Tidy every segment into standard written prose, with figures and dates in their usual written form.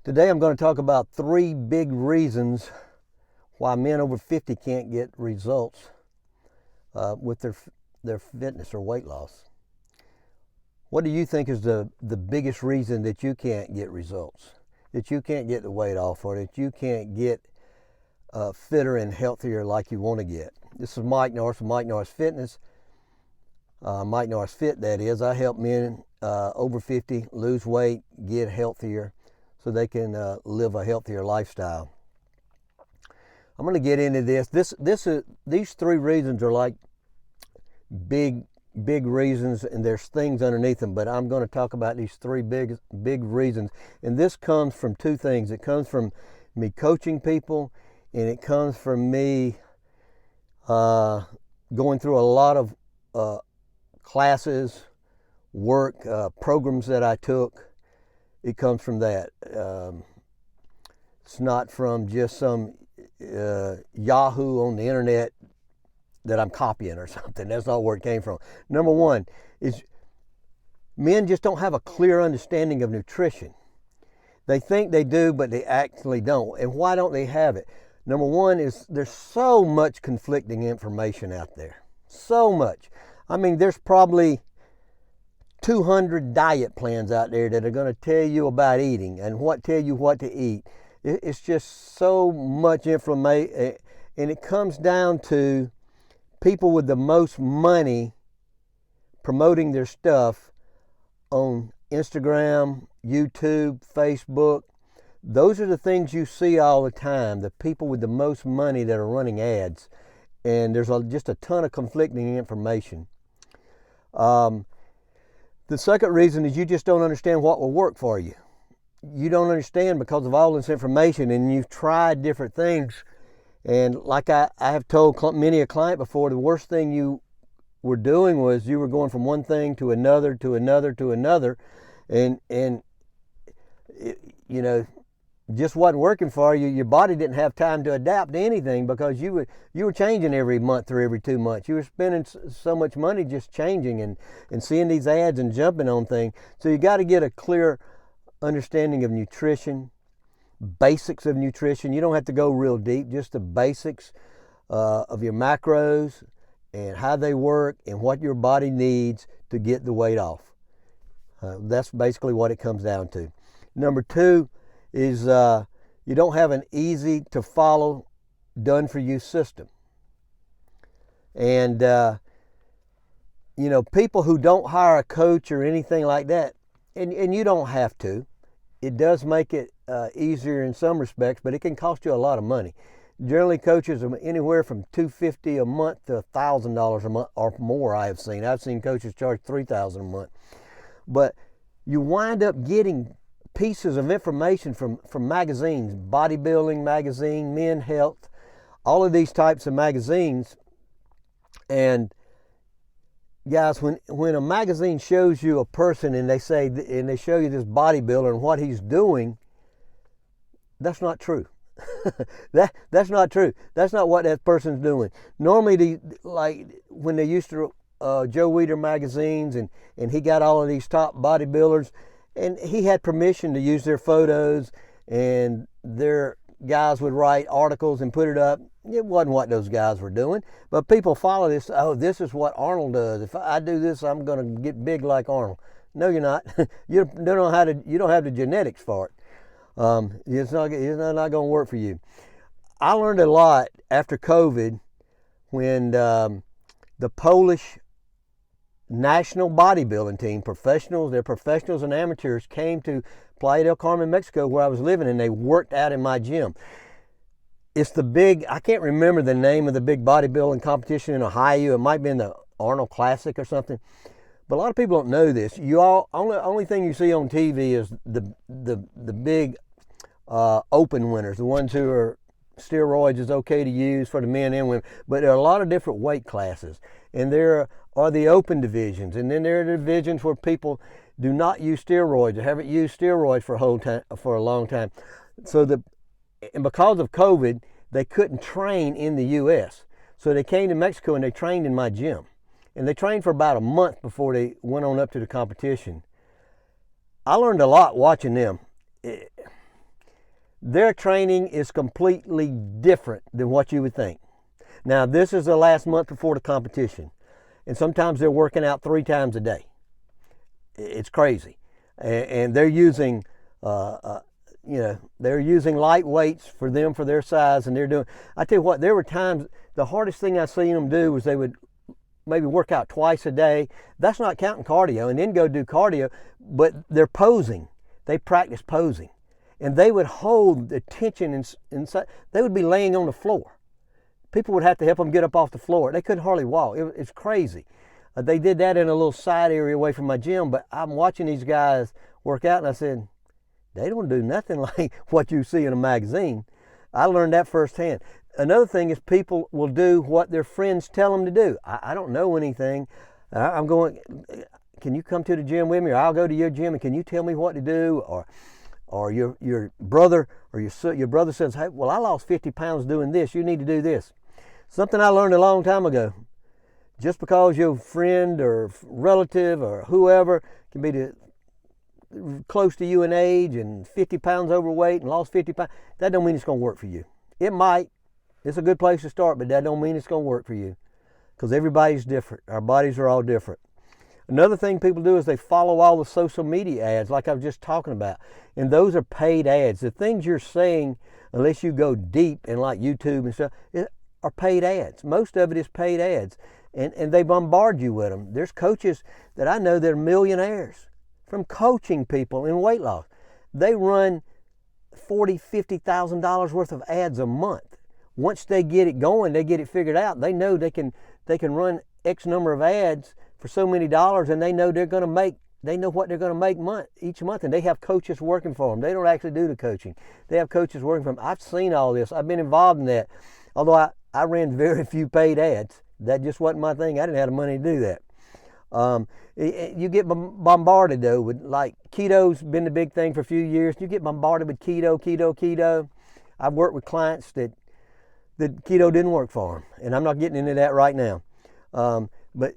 Today I'm going to talk about 3 big reasons why men over 50 can't get results with their fitness or weight loss. What do you think is the biggest reason that you can't get results, that you can't get the weight off, or that you can't get fitter and healthier like you want to get? This is Mike Norris from Mike Norris Fitness. Mike Norris Fit, that is. I help men over 50 lose weight, get healthier, so they can live a healthier lifestyle. I'm going to get into this. These 3 reasons are like big reasons, and there's things underneath them. But I'm going to talk about these 3 big reasons, and this comes from 2 things. It comes from me coaching people, and it comes from me going through a lot of classes, work, programs that I took. It comes from that. It's not from just some Yahoo on the internet that I'm copying or something. That's not where it came from. Number 1 is men just don't have a clear understanding of nutrition. They think they do, but they actually don't. And why don't they have it? Number 1 is there's so much conflicting information out there. So much. I mean, there's probably 200 diet plans out there that are going to tell you about eating and tell you what to eat. It's just so much information, and it comes down to people with the most money promoting their stuff on Instagram, YouTube, Facebook. Those are the things you see all the time, the people with the most money that are running ads, and there's just a ton of conflicting information. The second reason is you just don't understand what will work for you. You don't understand because of all this information, and you've tried different things. And like I have told many a client before, the worst thing you were doing was you were going from one thing to another, to another, to another. And it, just wasn't working for you. Your body didn't have time to adapt to anything because you were changing every month or every 2 months. You were spending so much money just changing and seeing these ads and jumping on things. So you got to get a clear understanding of nutrition, basics of nutrition. You don't have to go real deep, just the basics of your macros and how they work and what your body needs to get the weight off. That's basically what it comes down to. Number 2 is you don't have an easy to follow, done for you system. And people who don't hire a coach or anything like that, and you don't have to, it does make it easier in some respects, but it can cost you a lot of money. Generally, coaches are anywhere from $250 a month to $1,000 a month or more. I've seen coaches charge $3,000 a month. But you wind up getting pieces of information from magazines, bodybuilding magazine, men health, all of these types of magazines. And guys, when a magazine shows you a person and they show you this bodybuilder and what he's doing, that's not true. That's not true. That's not what that person's doing. Normally, when they used to Joe Weider magazines, and he got all of these top bodybuilders, and he had permission to use their photos, and their guys would write articles and put it up. It wasn't what those guys were doing, but people follow this. Oh, this is what Arnold does. If I do this, I'm going to get big like Arnold. No, you're not. You don't have the genetics for it. It's not going to work for you. I learned a lot after COVID when the Polish national bodybuilding team, they're professionals and amateurs, came to Playa del Carmen, Mexico, where I was living, and they worked out in my gym. It's I can't remember the name of the big bodybuilding competition in Ohio. It might be in the Arnold Classic or something. But a lot of people don't know this. Only thing you see on TV is the big open winners, the ones who are steroids is okay to use for the men and women. But there are a lot of different weight classes, and there are the open divisions, and then there are the divisions where people do not use steroids or haven't used steroids for a long time. And because of COVID, they couldn't train in the U.S. So they came to Mexico and they trained in my gym. And they trained for about a month before they went on up to the competition. I learned a lot watching them. Their training is completely different than what you would think. Now, this is the last month before the competition, and sometimes they're working out 3 times a day. It's crazy, and they're using, they're using light weights for them for their size, and they're doing. I tell you what, there were times the hardest thing I seen them do was they would maybe work out twice a day. That's not counting cardio, and then go do cardio, but they're posing. They practice posing, and they would hold the tension inside. They would be laying on the floor. People would have to help them get up off the floor. They couldn't hardly walk. It's crazy. They did that in a little side area away from my gym, but I'm watching these guys work out, and I said, they don't do nothing like what you see in a magazine. I learned that firsthand. Another thing is people will do what their friends tell them to do. I don't know anything. I'm going, can you come to the gym with me, or I'll go to your gym, and can you tell me what to do? Or your brother says, hey, well, I lost 50 pounds doing this. You need to do this. Something I learned a long time ago. Just because your friend or relative or whoever can be close to you in age and 50 pounds overweight and lost 50 pounds, that don't mean it's going to work for you. It might. It's a good place to start, but that don't mean it's going to work for you, because everybody's different. Our bodies are all different. Another thing people do is they follow all the social media ads like I was just talking about, and those are paid ads. The things you're saying, unless you go deep in like YouTube and stuff, are paid ads. Most of it is paid ads, and they bombard you with them. There's coaches that I know that are millionaires from coaching people in weight loss. They run $40,000, $50,000 worth of ads a month. Once they get it going, they get it figured out. They know they can run X number of ads for so many dollars, and they know what they're going to make each month, and they have coaches working for them. They don't actually do the coaching. They have coaches working for them. I've seen all this. I've been involved in that. Although I ran very few paid ads. That just wasn't my thing. I didn't have the money to do that. You get bombarded though with, like, keto's been the big thing for a few years. You get bombarded with keto. I've worked with clients that keto didn't work for them, and I'm not getting into that right now. But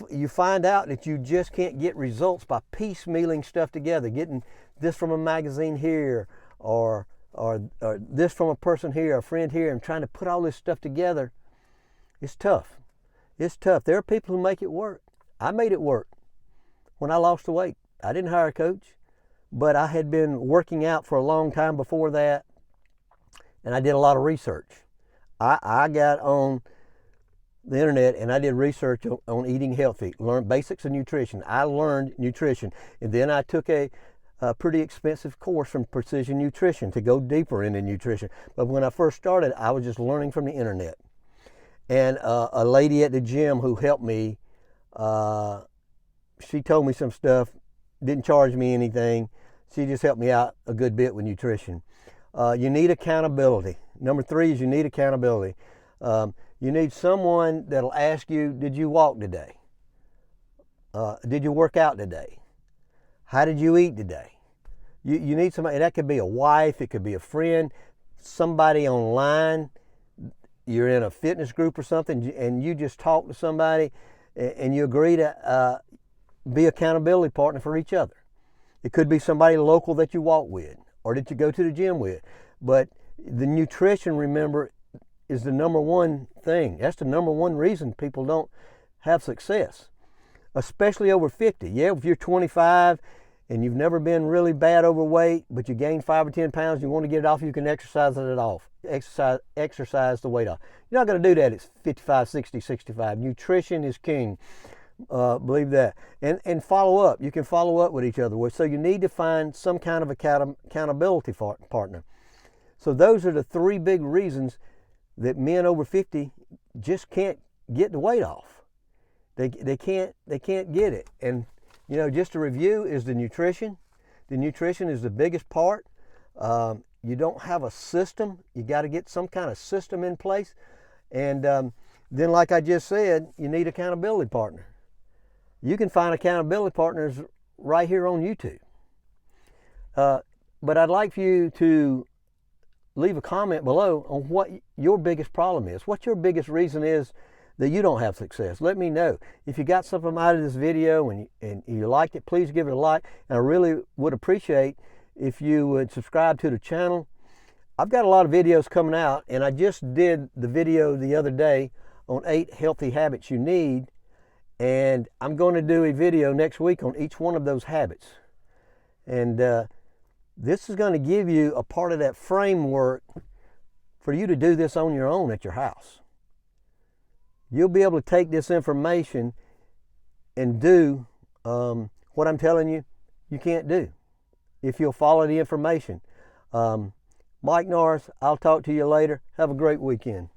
you find out that you just can't get results by piecemealing stuff together, getting this from a magazine here, or this from a person here, a friend here, and trying to put all this stuff together. It's tough. There are people who make it work. I made it work when I lost the weight. I didn't hire a coach, but I had been working out for a long time before that, and I did a lot of research. I got on the internet and I did research on eating healthy, learned basics of nutrition. I learned nutrition, and then I took a pretty expensive course from Precision Nutrition to go deeper into nutrition. But when I first started, I was just learning from the internet. And a lady at the gym who helped me, she told me some stuff, didn't charge me anything. She just helped me out a good bit with nutrition. You need accountability. Number 3 is you need accountability. You need someone that'll ask you, did you walk today? Did you work out today? How did you eat today? You need somebody. That could be a wife, it could be a friend, somebody online. You're in a fitness group or something, and you just talk to somebody, and you agree to be accountability partner for each other. It could be somebody local that you walk with or that you go to the gym with. But the nutrition, remember, is the number one thing. That's the number one reason people don't have success, especially over 50. Yeah, if you're 25 and you've never been really bad overweight, but you gain 5 or 10 pounds, you want to get it off, you can exercise it off. Exercise the weight off. You're not going to do that at 55, 60, 65. Nutrition is king. Believe that. And follow up. You can follow up with each other. So you need to find some kind of accountability partner. So those are the 3 big reasons that men over 50 just can't get the weight off. They can't get it. And just to review, is the nutrition. The nutrition is the biggest part. You don't have a system. You got to get some kind of system in place. And then, like I just said, you need accountability partner. You can find accountability partners right here on YouTube. But I'd like for you to leave a comment below on what your biggest problem is. What your biggest reason is that you don't have success. Let me know. If you got something out of this video and you liked it, please give it a like. And I really would appreciate if you would subscribe to the channel. I've got a lot of videos coming out, and I just did the video the other day on 8 healthy habits you need, and I'm going to do a video next week on each one of those habits. And this is going to give you a part of that framework for you to do this on your own at your house. You'll be able to take this information and do what I'm telling you you can't do if you'll follow the information. Mike Norris, I'll talk to you later. Have a great weekend.